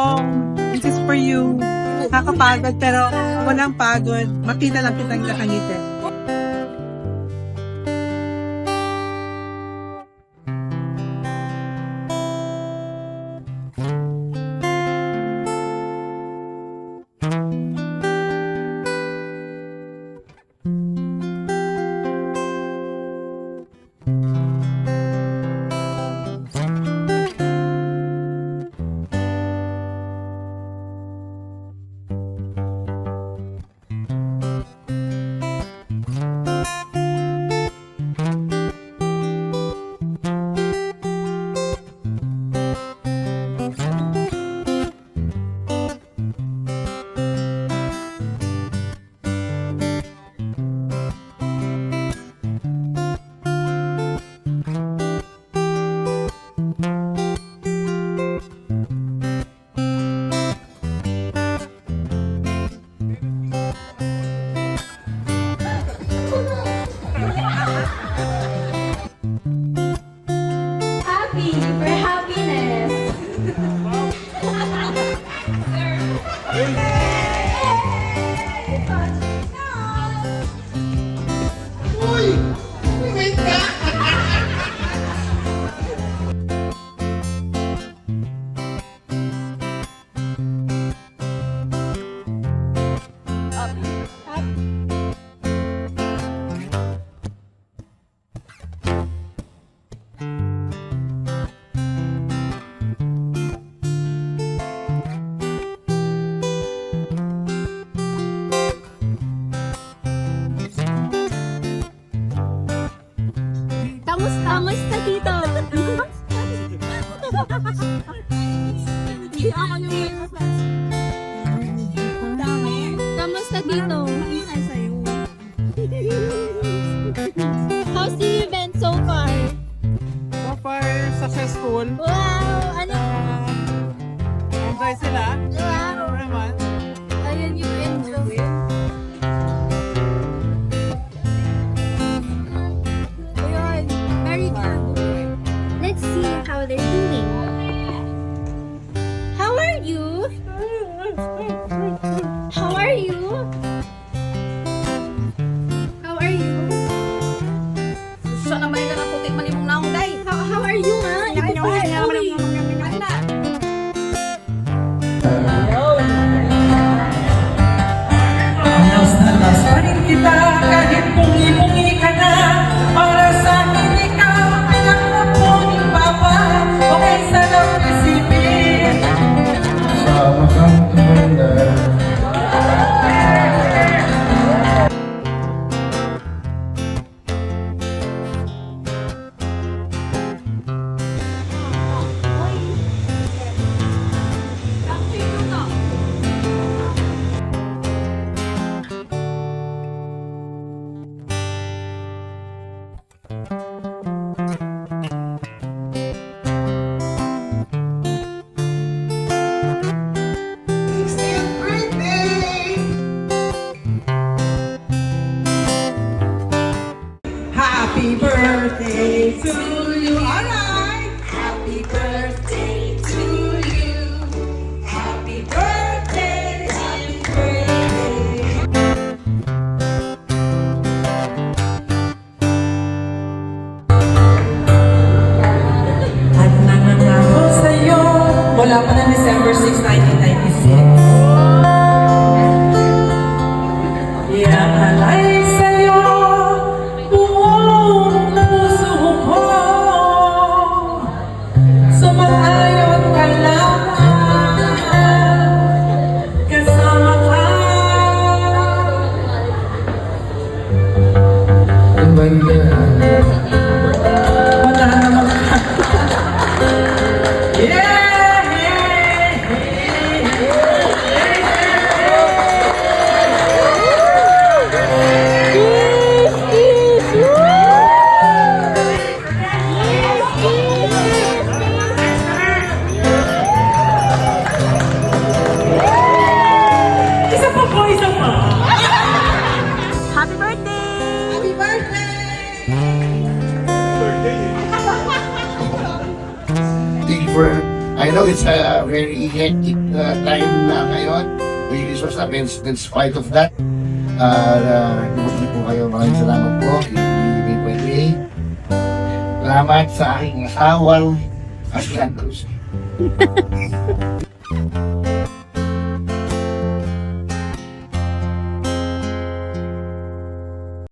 Pong. This is for you. Nakakapagod pero walang pagod. Makita lang kitang kakangitin. Happy for happiness. Kamusta dito? Kamusta dito? How's the event so far? So far, successful. Wow! Ano? Enjoy sila. Wow! Ano naman? Ayun yung enjoy. Ayun. Very good. Let's see how they're doing. How are you? How are you? How are you? Siya na may na puti man imong naong day. How are you, ha? Alas na alas pa rin kita kahit pungi-pungi ka na. Para sa akin ikaw anak na po ni Papa. Okay, sarap isipin. Sama kang tumanda. Happy birthday to you, alright. Happy birthday to you. Happy birthday, happy birthday. At nangangako sa'yo, wala pa na December 6, 1996. Iaalay sa'yo buong puso ko. Sumang-ayon ka lang, kasama ka. Ang banda. Wala naman ka. Yeah! I know it's a very hectic time na ngayon. We resource events in spite of that. Dumating po kayo. Maraming salamat po. Hindi pwede. Salamat sa aking asawang Aslan Cruz.